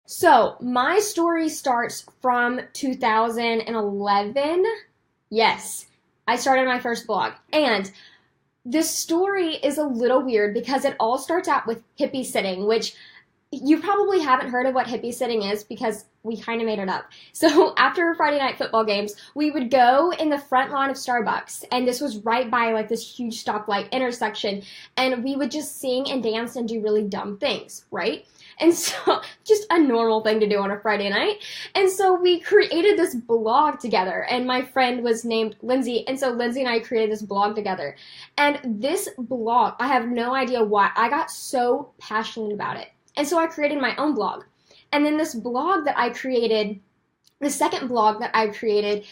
So, my story starts from 2011. Yes, I started my first blog. And this story is a little weird because it all starts out with hippie sitting, which you probably haven't heard of what hippie sitting is because we kind of made it up. So after Friday night football games, we would go in the front lawn of Starbucks, and this was right by like this huge stoplight intersection, and we would just sing and dance and do really dumb things, right? And so, just a normal thing to do on a Friday night. And so we created this blog together, and my friend was named Lindsay, and so Lindsay and I created this blog together. And this blog, I have no idea why, I got so passionate about it. And so I created my own blog. And then this blog that I created, the second blog that I created,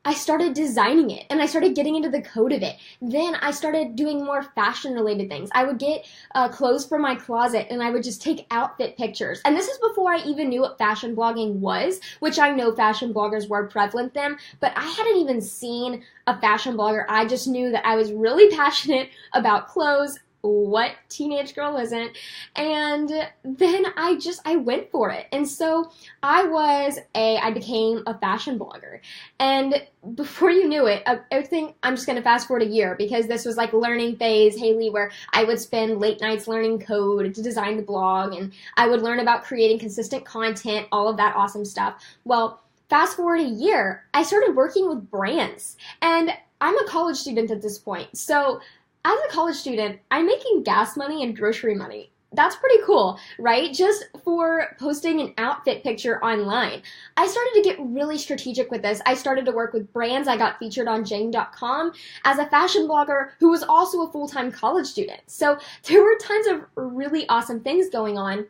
I started designing it and I started getting into the code of it. Then I started doing more fashion related things. I would get clothes from my closet and I would just take outfit pictures. And this is before I even knew what fashion blogging was, which I know fashion bloggers were prevalent then, but I hadn't even seen a fashion blogger. I just knew that I was really passionate about clothes. What teenage girl isn't? And then I went for it. And so I became a fashion blogger. And before you knew it, I think I'm just going to fast forward a year because this was like learning phase, Haley, where I would spend late nights learning code to design the blog, and I would learn about creating consistent content, all of that awesome stuff. Well, fast forward a year, I started working with brands, and I'm a college student at this point. So as a college student, I'm making gas money and grocery money. That's pretty cool, right? Just for posting an outfit picture online. I started to get really strategic with this. I started to work with brands. I got featured on Jane.com as a fashion blogger who was also a full-time college student. So there were tons of really awesome things going on.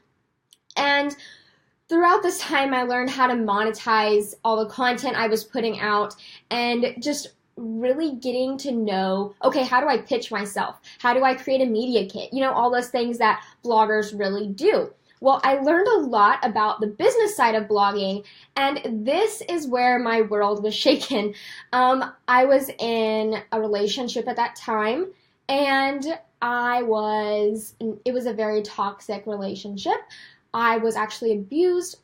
And throughout this time, I learned how to monetize all the content I was putting out and just really getting to know, okay, how do I pitch myself? How do I create a media kit? You know, all those things that bloggers really do. Well, I learned a lot about the business side of blogging, and this is where my world was shaken. I was in a relationship at that time, and it was a very toxic relationship. I was actually abused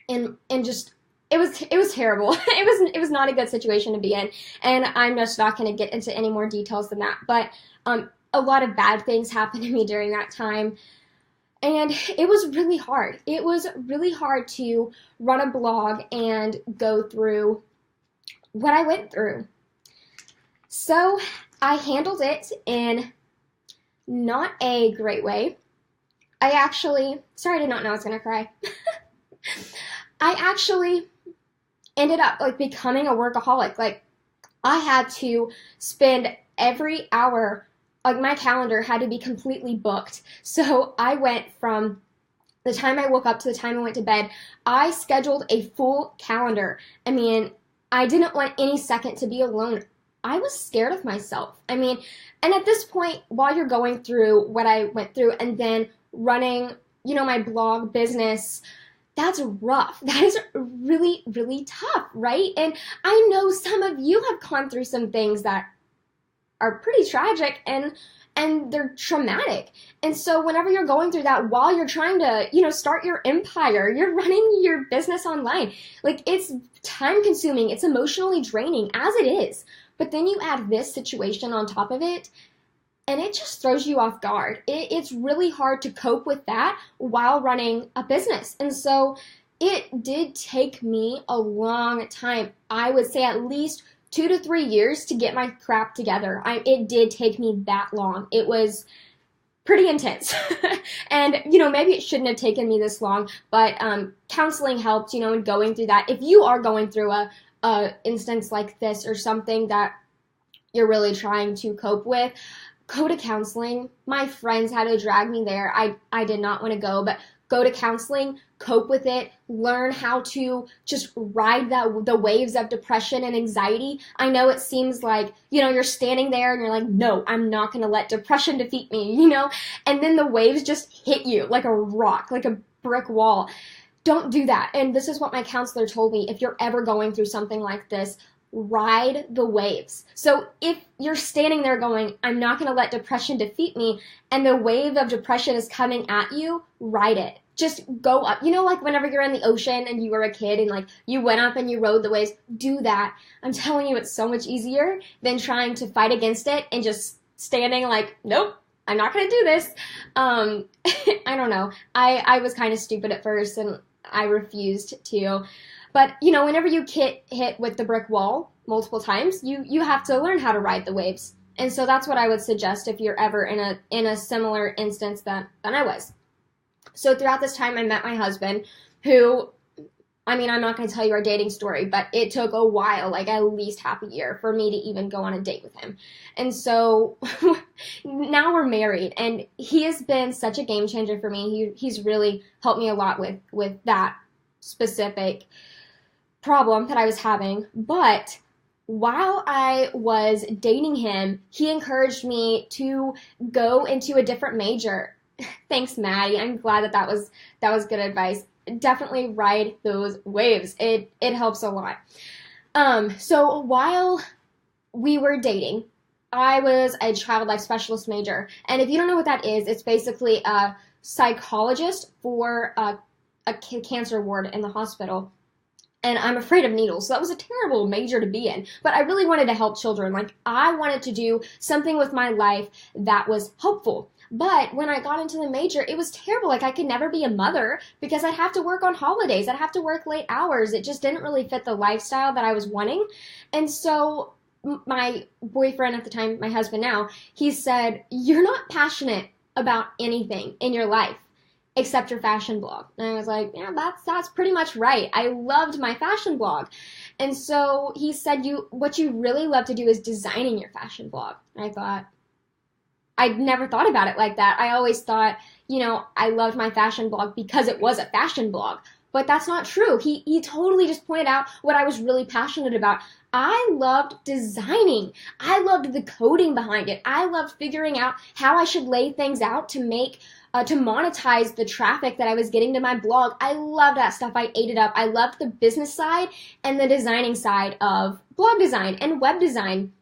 and just it was terrible. It was not a good situation to be in, and I'm just not going to get into any more details than that. But a lot of bad things happened to me during that time, and it was really hard. It was really hard to run a blog and go through what I went through. So I handled it in not a great way. Sorry, I did not know I was going to cry. I actually ended up like becoming a workaholic. Like, I had to spend every hour, like my calendar had to be completely booked. So I went from the time I woke up to the time I went to bed, I scheduled a full calendar. I mean, I didn't want any second to be alone. I was scared of myself. I mean, and at this point, while you're going through what I went through and then running, you know, my blog business, that's rough. That is really, really tough, right? And I know some of you have gone through some things that are pretty tragic and they're traumatic. And so whenever you're going through that while you're trying to, you know, start your empire, you're running your business online, like, it's time consuming, it's emotionally draining as it is. But then you add this situation on top of it, and it just throws you off guard. It's really hard to cope with that while running a business. And so it did take me a long time. I would say at least 2 to 3 years to get my crap together. It did take me that long. It was pretty intense. And, you know, maybe it shouldn't have taken me this long, but counseling helped, you know, in going through that. If you are going through a instance like this or something that you're really trying to cope with, go to counseling. My friends had to drag me there. I did not want to go, but go to counseling, cope with it, learn how to just ride the waves of depression and anxiety. I know it seems like, you know, you're standing there and you're like, no, I'm not going to let depression defeat me, you know? And then the waves just hit you like a rock, like a brick wall. Don't do that. And this is what my counselor told me. If you're ever going through something like this, ride the waves. So if you're standing there going, I'm not going to let depression defeat me, and the wave of depression is coming at you, ride it. just go up. You know, like whenever you're in the ocean and you were a kid and like you went up and you rode the waves, do that. I'm telling you, it's so much easier than trying to fight against it and just standing like, nope, I'm not going to do this. I don't know. I was kind of stupid at first and I refused to. But, you know, whenever you get hit with the brick wall multiple times, you have to learn how to ride the waves. And so that's what I would suggest if you're ever in a similar instance than I was. So throughout this time, I met my husband, who, I mean, I'm not going to tell you our dating story, but it took a while, like at least half a year, for me to even go on a date with him. And so now we're married, and he has been such a game changer for me. He's really helped me a lot with that specific problem that I was having. But while I was dating him, he encouraged me to go into a different major. Thanks, Maddie. I'm glad that was good advice. Definitely ride those waves. It helps a lot. So while we were dating, I was a child life specialist major. And if you don't know what that is, it's basically a psychologist for a cancer ward in the hospital. And I'm afraid of needles, so that was a terrible major to be in. But I really wanted to help children. Like, I wanted to do something with my life that was helpful. But when I got into the major, it was terrible. Like, I could never be a mother because I'd have to work on holidays. I'd have to work late hours. It just didn't really fit the lifestyle that I was wanting. And so my boyfriend at the time, my husband now, he said, "You're not passionate about anything in your life except your fashion blog." And I was like, yeah, that's pretty much right. I loved my fashion blog. And so he said, what you really love to do is designing your fashion blog. And I thought, I'd never thought about it like that. I always thought, you know, I loved my fashion blog because it was a fashion blog. But that's not true. He totally just pointed out what I was really passionate about. I loved designing. I loved the coding behind it. I loved figuring out how I should lay things out to make to monetize the traffic that I was getting to my blog. I loved that stuff. I ate it up. I loved the business side and the designing side of blog design and web design.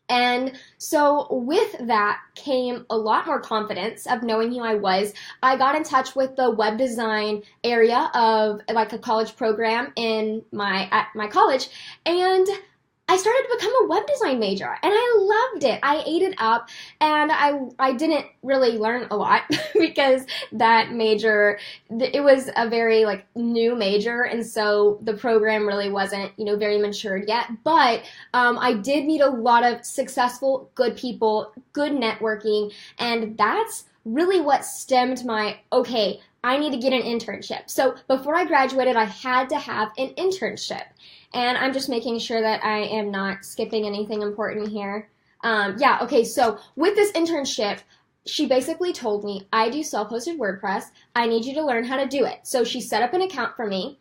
And so with that came a lot more confidence of knowing who I was. I got in touch with the web design area of like a college program at my college, and I started to become a web design major, and I loved it. I ate it up, and I didn't really learn a lot because that major, it was a very like new major, and so the program really wasn't, you know, very matured yet. But I did meet a lot of successful, good people, good networking, and that's really what stemmed my, okay, I need to get an internship. So before I graduated, I had to have an internship. And I'm just making sure that I am not skipping anything important here. Okay, so with this internship, she basically told me, I do self-hosted WordPress. I need you to learn how to do it. So she set up an account for me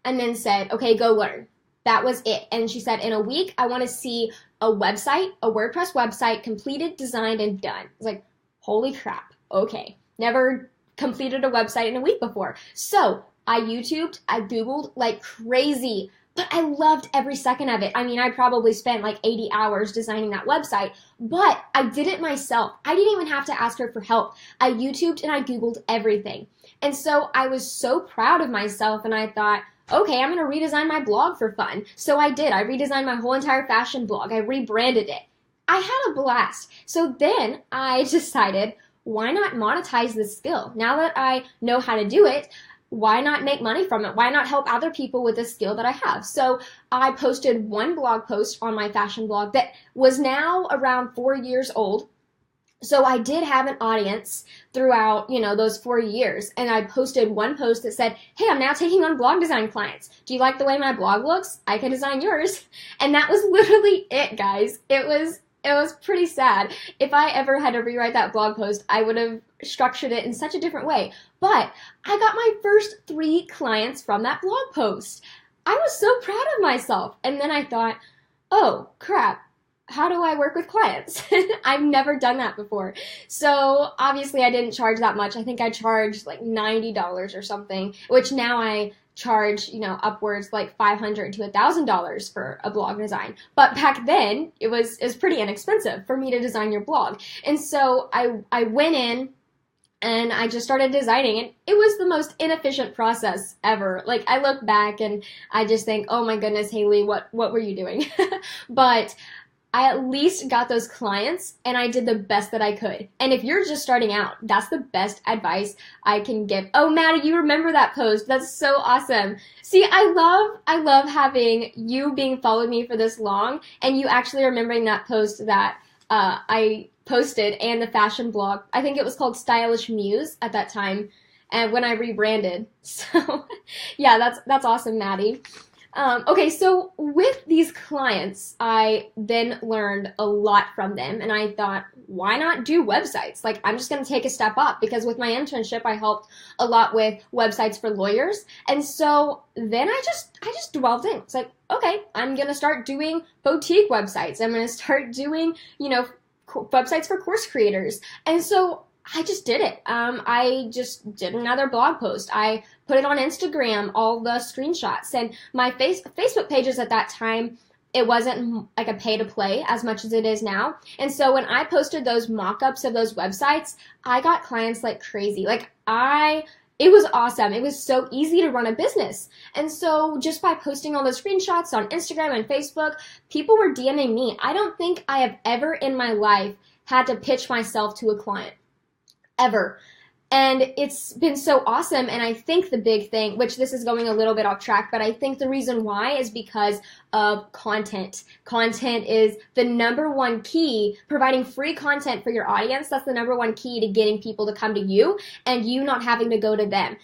and then said, okay, go learn. That was it. And she said, in a week, I want to see a website, a WordPress website, completed, designed, and done. I was like, holy crap, okay. Never completed a website in a week before. So I YouTubed, I Googled like crazy. But I loved every second of it. I mean, I probably spent like 80 hours designing that website, but I did it myself. I didn't even have to ask her for help. I YouTubed and I Googled everything. And so I was so proud of myself, and I thought, okay, I'm going to redesign my blog for fun. So I did. I redesigned my whole entire fashion blog. I rebranded it. I had a blast. So then I decided, why not monetize this skill? Now that I know how to do it, why not make money from it? Why not help other people with the skill that I have? So I posted one blog post on my fashion blog that was now around 4 years old. So I did have an audience throughout, you know, those 4 years. And I posted one post that said, hey, I'm now taking on blog design clients. Do you like the way my blog looks? I can design yours. And that was literally it, guys. It was pretty sad. If I ever had to rewrite that blog post, I would have structured it in such a different way. But I got my first 3 clients from that blog post. I was so proud of myself. And then I thought, oh, crap. How do I work with clients? I've never done that before. So obviously I didn't charge that much. I think I charged like $90 or something, which now I charge, you know, upwards like $500 to $1,000 for a blog design. But back then it was pretty inexpensive for me to design your blog. And so I went in, And I just started designing, and it was the most inefficient process ever. Like, I look back and I just think, oh my goodness, Haley, what were you doing? But I at least got those clients, and I did the best that I could. And if you're just starting out, that's the best advice I can give. Oh, Maddie, you remember that post. That's so awesome. See, I love having you being followed me for this long, and you actually remembering that post that I posted, and the fashion blog. I think it was called Stylish Muse at that time, and when I rebranded. So yeah, that's awesome, Maddie. Okay, so with these clients, I then learned a lot from them, and I thought, why not do websites? Like, I'm just going to take a step up, because with my internship, I helped a lot with websites for lawyers, and so then I just delved in. It's like, okay, I'm going to start doing boutique websites. I'm going to start doing, websites for course creators. And so I just did it. I just did another blog post. I put it on Instagram, all the screenshots, and my Facebook pages at that time, it wasn't like a pay to play as much as it is now. And so when I posted those mock-ups of those websites, I got clients like crazy. It was awesome. It was so easy to run a business. And so just by posting all those screenshots on Instagram and Facebook, people were DMing me. I don't think I have ever in my life had to pitch myself to a client. Ever. And it's been so awesome. And I think the big thing, which this is going a little bit off track, but I think the reason why is because of content. Content is the number one key. Providing free content for your audience, that's the number one key to getting people to come to you and you not having to go to them.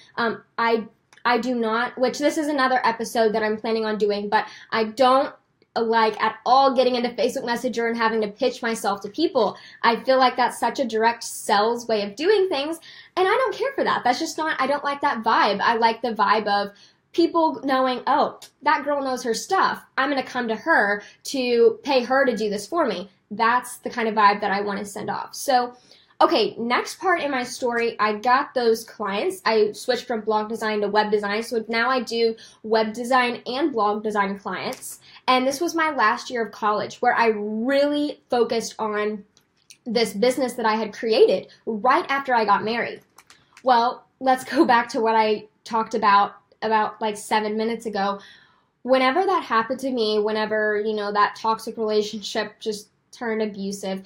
I do not, which this is another episode that I'm planning on doing, but I don't like at all getting into Facebook Messenger and having to pitch myself to people. I feel like that's such a direct sales way of doing things, and I don't care for that. That's just not, I don't like that vibe. I like the vibe of people knowing, oh, that girl knows her stuff. I'm going to come to her to pay her to do this for me. That's the kind of vibe that I want to send off. So, okay, next part in my story, I got those clients. I switched from blog design to web design, so now I do web design and blog design clients. And this was my last year of college, where I really focused on this business that I had created right after I got married. Well, let's go back to what I talked about like 7 minutes ago. Whenever that happened to me, whenever, that toxic relationship just turned abusive,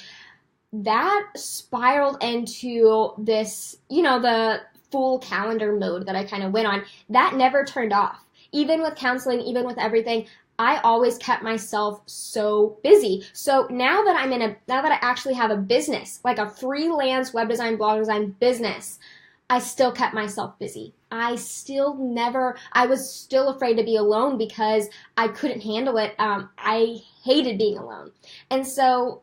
that spiraled into this, the full calendar mode that I kind of went on. That never turned off. Even with counseling, even with everything, I always kept myself so busy. So now that now that I actually have a business, like a freelance web design, blog design business, I still kept myself busy. I was still afraid to be alone because I couldn't handle it. I hated being alone. And so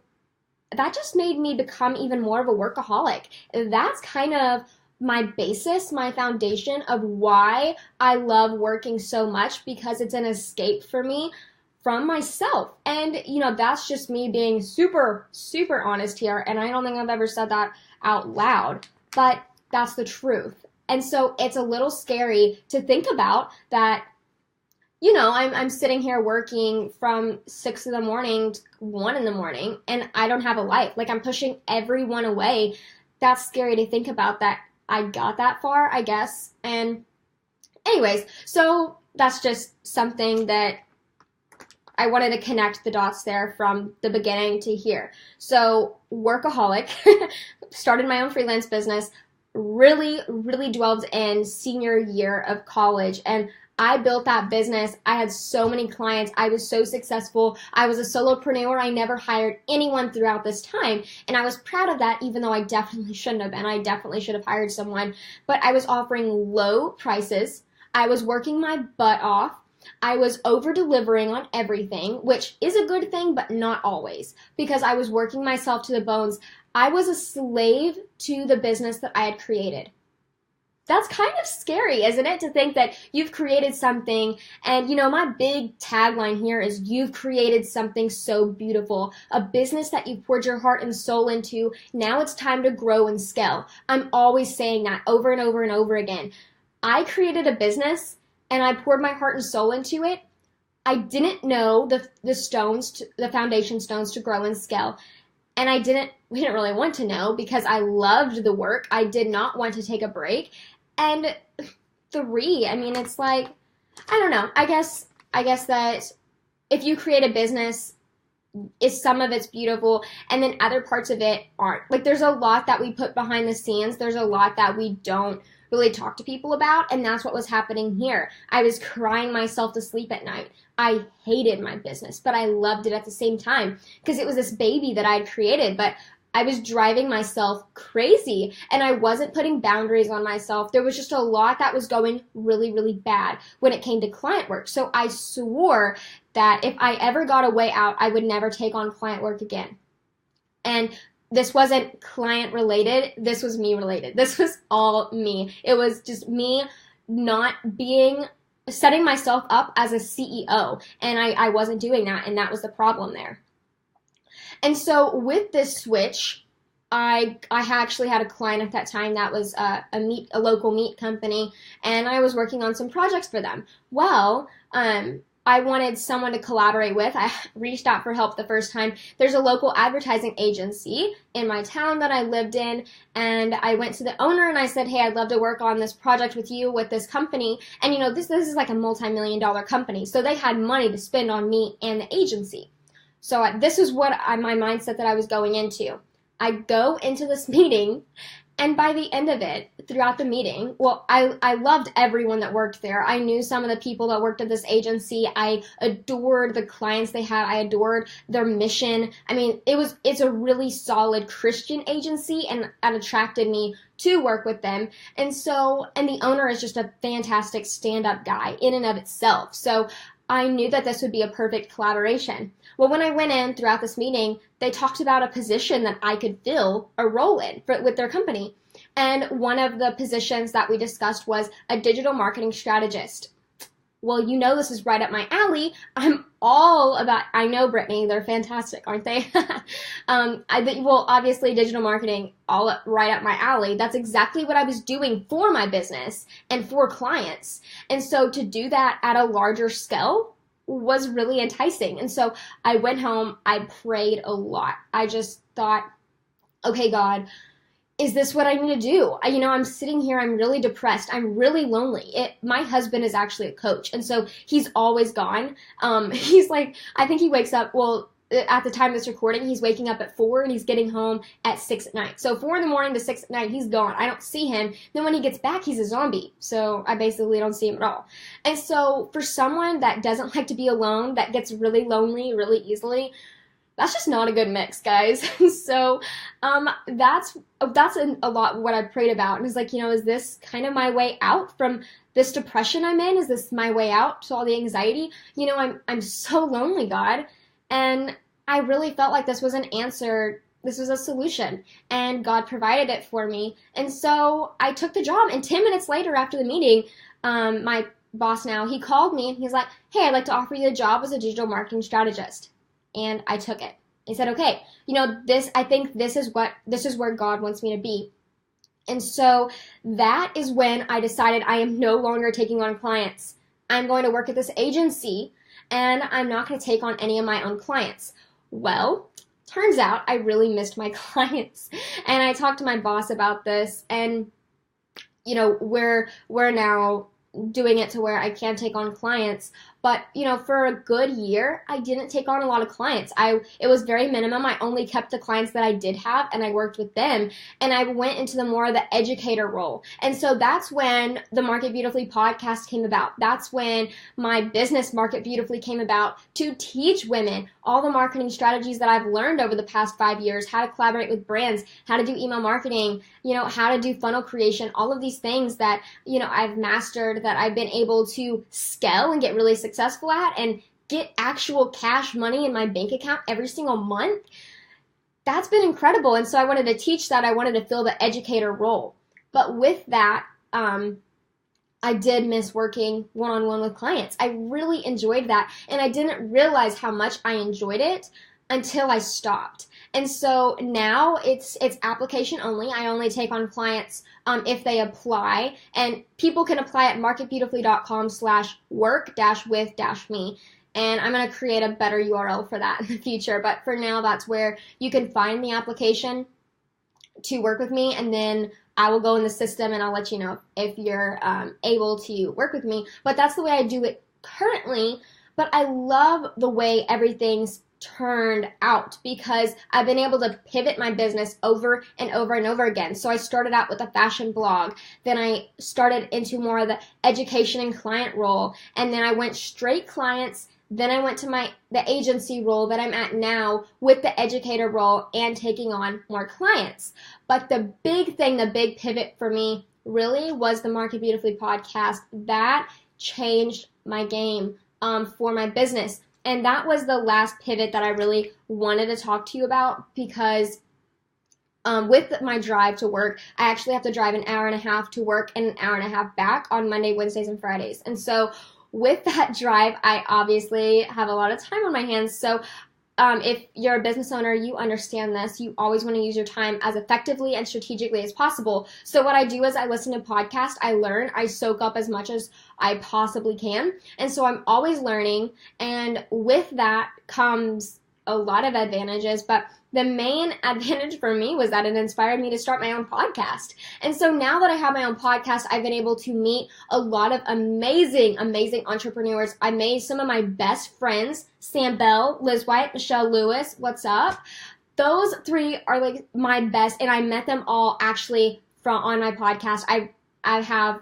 that just made me become even more of a workaholic. That's kind of my basis, my foundation of why I love working so much, because it's an escape for me from myself. And, that's just me being super, super honest here. And I don't think I've ever said that out loud, but that's the truth. And so it's a little scary to think about that. I'm sitting here working from 6 in the morning to 1 in the morning, and I don't have a life. Like, I'm pushing everyone away. That's scary to think about, that I got that far, I guess. And anyways, so that's just something that I wanted to connect the dots there from the beginning to here. So Workaholic, started my own freelance business, really, really dwelled in senior year of college, and I built that business. I had so many clients. I was so successful. I was a solopreneur. I never hired anyone throughout this time. And I was proud of that, even though I definitely shouldn't have been. I definitely should have hired someone. But I was offering low prices. I was working my butt off. I was over-delivering on everything, which is a good thing, but not always, because I was working myself to the bones. I was a slave to the business that I had created. That's kind of scary, isn't it, to think that you've created something, and my big tagline here is you've created something so beautiful, a business that you've poured your heart and soul into. Now it's time to grow and scale. I'm always saying that over and over and over again. I created a business and I poured my heart and soul into it. I didn't know the foundation stones to grow and scale. And we didn't really want to know because I loved the work. I did not want to take a break. And 3, I mean, it's like, I don't know. I guess that if you create a business, some of it's beautiful and then other parts of it aren't. Like, there's a lot that we put behind the scenes. There's a lot that we don't really talk to people about, and that's what was happening here. I was crying myself to sleep at night. I hated my business, but I loved it at the same time because it was this baby that I had created, but I was driving myself crazy and I wasn't putting boundaries on myself. There was just a lot that was going really, really bad when it came to client work. So I swore that if I ever got a way out, I would never take on client work again. And this wasn't client related. This was me related. This was all me. It was just me not setting myself up as a CEO. And I wasn't doing that. And that was the problem there. And so with this switch, I actually had a client at that time that was a local meat company, and I was working on some projects for them. Well, I wanted someone to collaborate with. I reached out for help the first time. There's a local advertising agency in my town that I lived in, and I went to the owner and I said, hey, I'd love to work on this project with you with this company. And this is like a multi-million-dollar company, so they had money to spend on me and the agency. So this is what my mindset that I was going into. I go into this meeting, and by the end of it, throughout the meeting, well, I loved everyone that worked there. I knew some of the people that worked at this agency. I adored the clients they had. I adored their mission. I mean, it's a really solid Christian agency, and that attracted me to work with them. And the owner is just a fantastic stand-up guy in and of itself. So I knew that this would be a perfect collaboration. Well, when I went in throughout this meeting, they talked about a position that I could fill a role in with their company. And one of the positions that we discussed was a digital marketing strategist. Well, this is right up my alley. I'm all about, I know, Brittany, they're fantastic, aren't they? Obviously, digital marketing, right up my alley. That's exactly what I was doing for my business and for clients. And so to do that at a larger scale was really enticing. And so I went home, I prayed a lot. I just thought, okay, God, is this what I need to do? I'm sitting here, I'm really depressed, I'm really lonely. My husband is actually a coach, and so he's always gone. He's like, I think he wakes up, at the time of this recording, he's waking up at 4 and he's getting home at 6 at night. So 4 in the morning to 6 at night, he's gone. I don't see him. Then when he gets back, he's a zombie. So I basically don't see him at all. And so for someone that doesn't like to be alone, that gets really lonely really easily, that's just not a good mix, guys. So that's a lot what I prayed about. And it's like, is this kind of my way out from this depression I'm in? Is this my way out to all the anxiety? I'm so lonely, God. And I really felt like this was an answer. This was a solution. And God provided it for me. And so I took the job. And 10 minutes later after the meeting, my boss now, he called me and he's like, hey, I'd like to offer you the job as a digital marketing strategist. And I took it. He said, okay, I think this is where God wants me to be. And so that is when I decided I am no longer taking on clients. I'm going to work at this agency, and I'm not going to take on any of my own clients. Well, turns out I really missed my clients. And I talked to my boss about this, and we're now doing it to where I can take on clients. But, for a good year, I didn't take on a lot of clients. It was very minimum. I only kept the clients that I did have, and I worked with them. And I went into the more of the educator role. And so that's when the Market Beautifully podcast came about. That's when my business Market Beautifully came about, to teach women all the marketing strategies that I've learned over the past 5 years, how to collaborate with brands, how to do email marketing, how to do funnel creation, all of these things that, I've mastered, that I've been able to scale and get really successful at and get actual cash money in my bank account every single month. That's been incredible. And so I wanted to teach that. I wanted to fill the educator role. But with that, I did miss working one-on-one with clients. I really enjoyed that. And I didn't realize how much I enjoyed it until I stopped. And so now it's application only. I only take on clients if they apply, and people can apply at marketbeautifully.com/work-with-me. and I'm going to create a better URL for that in the future. But for now, that's where you can find the application to work with me, and then I will go in the system and I'll let you know if you're able to work with me. But that's the way I do it currently. But I love the way everything's turned out because I've been able to pivot my business over and over and over again. So I started out with a fashion blog, then I started into more of the education and client role, and then I went straight clients. Then I went to the agency role that I'm at now with the educator role and taking on more clients. But the big thing, the big pivot for me really was the Market Beautifully podcast. That changed my game for my business. And that was the last pivot that I really wanted to talk to you about because with my drive to work, I actually have to drive an hour and a half to work and an hour and a half back on Monday, Wednesdays, and Fridays. And so with that drive, I obviously have a lot of time on my hands. So if you're a business owner, you understand this. You always want to use your time as effectively and strategically as possible. So what I do is I listen to podcasts, I learn, I soak up as much as I possibly can. And so I'm always learning. And with that comes a lot of advantages. But the main advantage for me was that it inspired me to start my own podcast. And so now that I have my own podcast, I've been able to meet a lot of amazing, amazing entrepreneurs. I made some of my best friends, Sam Bell, Liz White, Michelle Lewis, what's up? Those three are like my best, and I met them all actually on my podcast. I have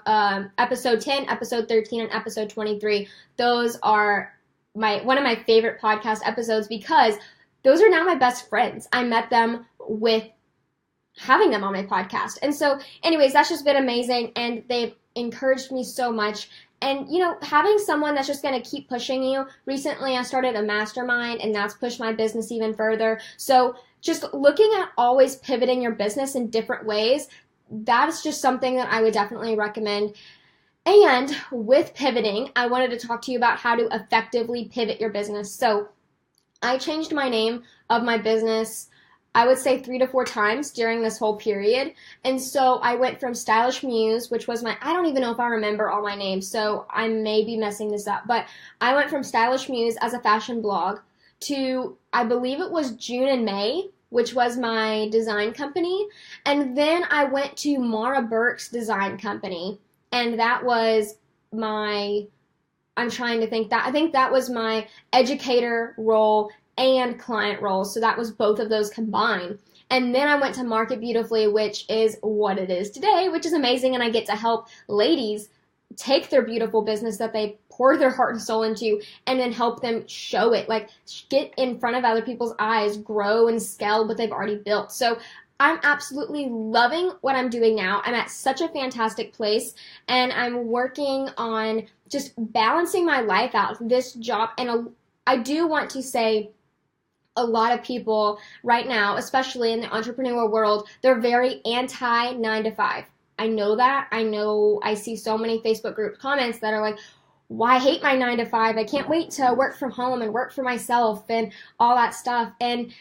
episode 10, episode 13, and episode 23. Those are one of my favorite podcast episodes because those are now my best friends. I met them with having them on my podcast. And so anyways, that's just been amazing, and they've encouraged me so much. And, having someone that's just going to keep pushing you. Recently, I started a mastermind, and that's pushed my business even further. So just looking at always pivoting your business in different ways, that's just something that I would definitely recommend. And with pivoting, I wanted to talk to you about how to effectively pivot your business. So I changed my name of my business, I would say 3 to 4 times during this whole period. And so I went from Stylish Muse, which was I don't even know if I remember all my names, so I may be messing this up, but I went from Stylish Muse as a fashion blog to, I believe it was June and May, which was my design company. And then I went to Mara Burke's design company, and that was I think that was my educator role and client role. So that was both of those combined. And then I went to Market Beautifully, which is what it is today, which is amazing. And I get to help ladies take their beautiful business that they pour their heart and soul into and then help them show it, like get in front of other people's eyes, grow and scale what they've already built. So I'm absolutely loving what I'm doing now. I'm at such a fantastic place, and I'm working on just balancing my life out, this job. And I do want to say a lot of people right now, especially in the entrepreneurial world, they're very anti 9 to 5. I know that. I see so many Facebook group comments that are like, why I hate my 9 to 5. I can't wait to work from home and work for myself and all that stuff. And,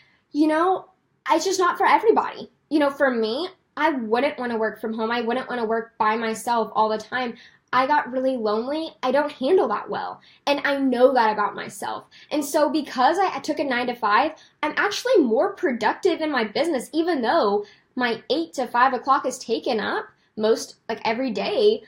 it's just not for everybody. For me, I wouldn't want to work from home. I wouldn't want to work by myself all the time. I got really lonely. I don't handle that well. And I know that about myself. And so because I took a 9 to 5, I'm actually more productive in my business, even though my 8 to 5 o'clock is taken up every day.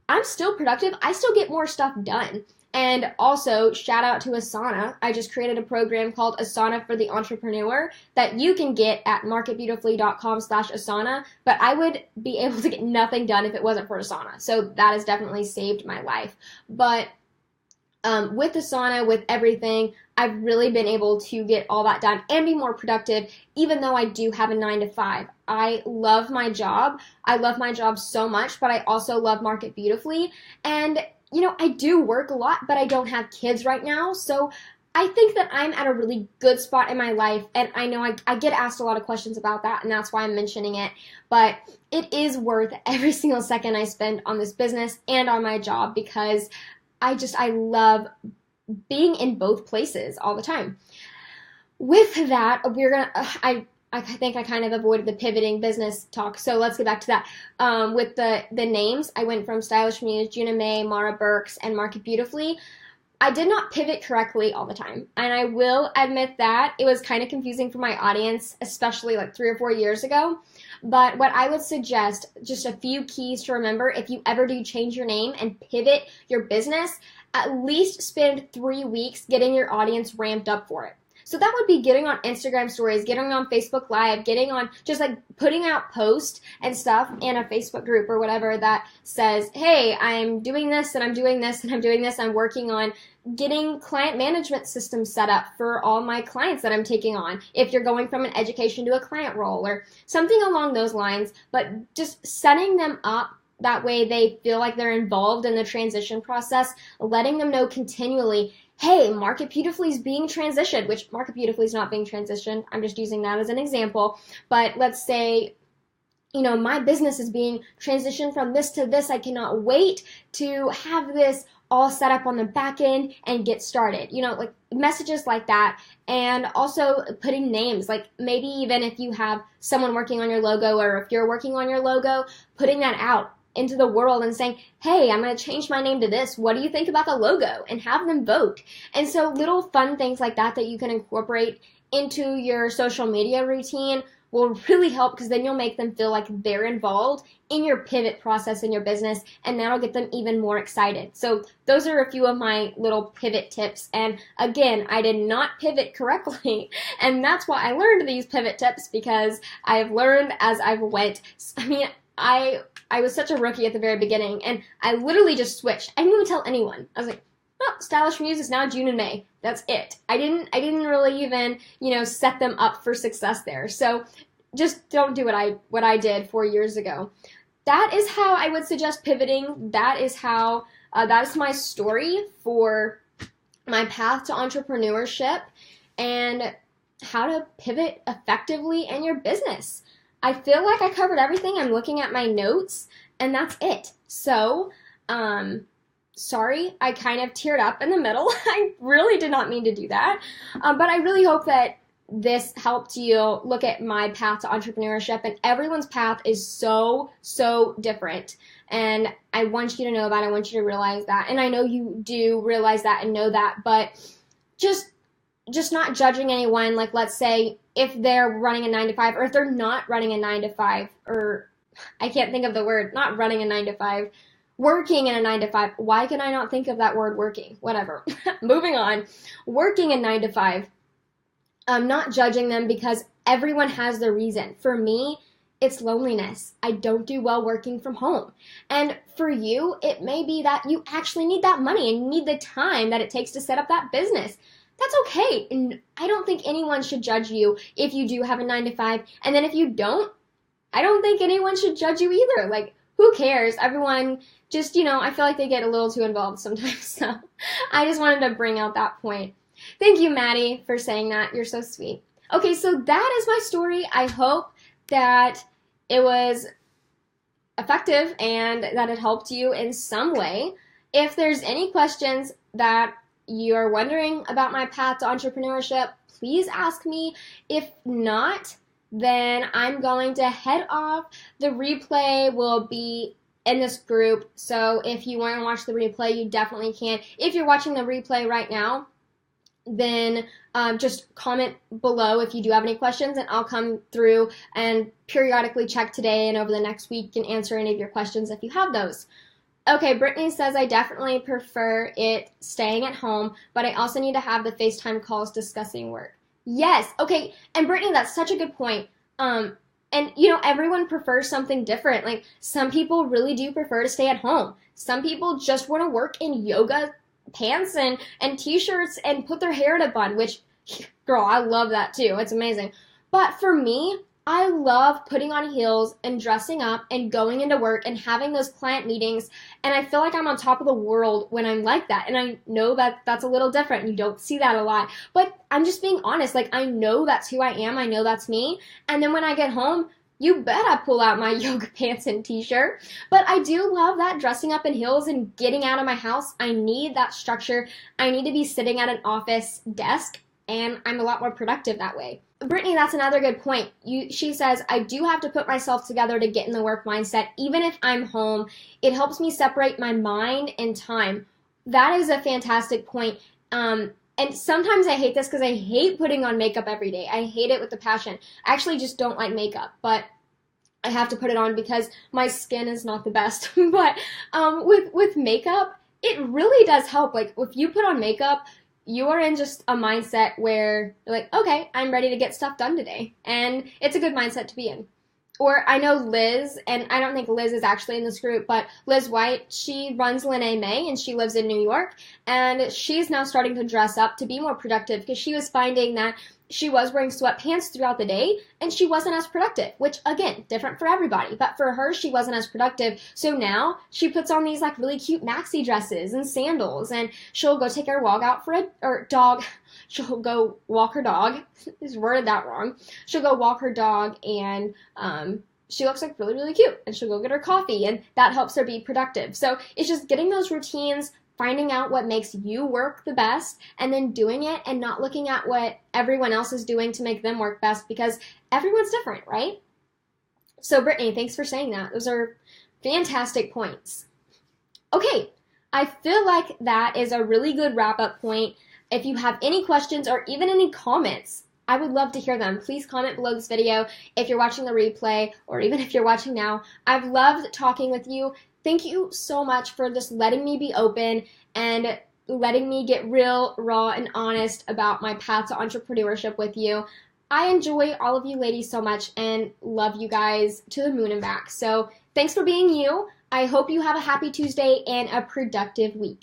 I'm still productive. I still get more stuff done. And also, shout out to Asana. I just created a program called Asana for the Entrepreneur that you can get at marketbeautifully.com/Asana, but I would be able to get nothing done if it wasn't for Asana. So that has definitely saved my life. But with Asana, with everything, I've really been able to get all that done and be more productive, even though I do have a 9 to 5. I love my job. I love my job so much, but I also love Market Beautifully. And I do work a lot, but I don't have kids right now. So I think that I'm at a really good spot in my life. And I know I get asked a lot of questions about that, and that's why I'm mentioning it. But it is worth every single second I spend on this business and on my job because I love being in both places all the time. With that, I think I kind of avoided the pivoting business talk, so let's get back to that. With the names, I went from Stylish Muse, Juna May, Mara Burks, and Market Beautifully. I did not pivot correctly all the time. And I will admit that it was kind of confusing for my audience, especially like 3 or 4 years ago. But what I would suggest, just a few keys to remember, if you ever do change your name and pivot your business, at least spend 3 weeks getting your audience ramped up for it. So that would be getting on Instagram stories, getting on Facebook Live, getting on, just like putting out posts and stuff in a Facebook group or whatever that says, hey, I'm doing this and I'm doing this and I'm doing this. I'm working on getting client management systems set up for all my clients that I'm taking on. If you're going from an education to a client role or something along those lines, but just setting them up that way they feel like they're involved in the transition process, letting them know continually, hey, Market Beautifully is being transitioned, which Market Beautifully is not being transitioned. I'm just using that as an example. But let's say, my business is being transitioned from this to this. I cannot wait to have this all set up on the back end and get started. Like messages like that. And also putting names, like maybe even if you have someone working on your logo or if you're working on your logo, putting that out into the world and saying, hey, I'm going to change my name to this. What do you think about the logo? And have them vote. And so little fun things like that you can incorporate into your social media routine will really help, because then you'll make them feel like they're involved in your pivot process in your business, and that'll get them even more excited. So those are a few of my little pivot tips. And again, I did not pivot correctly, and that's why I learned these pivot tips, because I have learned as I've went. I was such a rookie at the very beginning, and I literally just switched. I didn't even tell anyone. I was like, oh, Stylish Muse is now June and May. That's it. I didn't really even, set them up for success there. So just don't do what I did 4 years ago. That is how I would suggest pivoting. That is how, that is my story for my path to entrepreneurship and how to pivot effectively in your business. I feel like I covered everything. I'm looking at my notes, and that's it. So, sorry, I kind of teared up in the middle. I really did not mean to do that. But I really hope that this helped you look at my path to entrepreneurship, and everyone's path is so, so different. And I want you to know that. I want you to realize that. And I know you do realize that and know that, but just not judging anyone. Like, let's say if they're running a 9-to-5, or if they're not running a 9-to-5, or I can't think of the word, not running a 9-to-5, working in a 9-to-5. Why can I not think of that word, working? Whatever. Moving on. Working a 9-to-5. I'm not judging them, because everyone has their reason. For me, it's loneliness. I don't do well working from home. And for you, it may be that you actually need that money and you need the time that it takes to set up that business. That's okay. And I don't think anyone should judge you if you do have a 9-to-5. And then if you don't, I don't think anyone should judge you either. Like, who cares? Everyone just, I feel like they get a little too involved sometimes. So I just wanted to bring out that point. Thank you, Maddie, for saying that. You're so sweet. Okay, so that is my story. I hope that it was effective and that it helped you in some way. If there's any questions that you're wondering about my path to entrepreneurship, please ask me. If not, then I'm going to head off. The replay will be in this group, so if you want to watch the replay, you definitely can. If you're watching the replay right now, then just comment below if you do have any questions, and I'll come through and periodically check today and over the next week and answer any of your questions if you have those. Okay, Brittany says, I definitely prefer it staying at home, but I also need to have the FaceTime calls discussing work. Yes, okay, and Brittany, that's such a good point. And, everyone prefers something different. Like, some people really do prefer to stay at home. Some people just want to work in yoga pants and t-shirts and put their hair in a bun, which, girl, I love that too. It's amazing. But for me, I love putting on heels and dressing up and going into work and having those client meetings, and I feel like I'm on top of the world when I'm like that. And I know that that's a little different. You don't see that a lot, but I'm just being honest. Like, I know that's who I am. I know that's me. And then when I get home, you bet I pull out my yoga pants and t-shirt. But I do love that dressing up in heels and getting out of my house. I need that structure. I need to be sitting at an office desk, and I'm a lot more productive that way. Brittany, that's another good point. She says, I do have to put myself together to get in the work mindset. Even if I'm home, it helps me separate my mind and time. that is a fantastic point. And sometimes I hate this because I hate putting on makeup every day. I hate it with a passion. I actually just don't like makeup, but I have to put it on because my skin is not the best. But with makeup, it really does help. Like, if you put on makeup, you are in just a mindset where you're like, okay, I'm ready to get stuff done today. And it's a good mindset to be in. Or I know Liz, and I don't think Liz is actually in this group, but Liz White, she runs Lene May, and she lives in New York, and she's now starting to dress up to be more productive because she was finding that she was wearing sweatpants throughout the day, and she wasn't as productive, which, again, different for everybody, but for her, she wasn't as productive, so now she puts on these, like, really cute maxi dresses and sandals, and she'll go take her dog, she'll go walk her dog, is worded that wrong, she'll go walk her dog, and, she looks like really, really cute, and she'll go get her coffee, and that helps her be productive. So it's just getting those routines, finding out what makes you work the best, and then doing it and not looking at what everyone else is doing to make them work best, because everyone's different, right? So Brittany, thanks for saying that. Those are fantastic points. Okay, I feel like that is a really good wrap-up point. If you have any questions or even any comments, I would love to hear them. Please comment below this video if you're watching the replay or even if you're watching now. I've loved talking with you. Thank you so much for just letting me be open and letting me get real, raw, and honest about my path to entrepreneurship with you. I enjoy all of you ladies so much and love you guys to the moon and back. So thanks for being you. I hope you have a happy Tuesday and a productive week.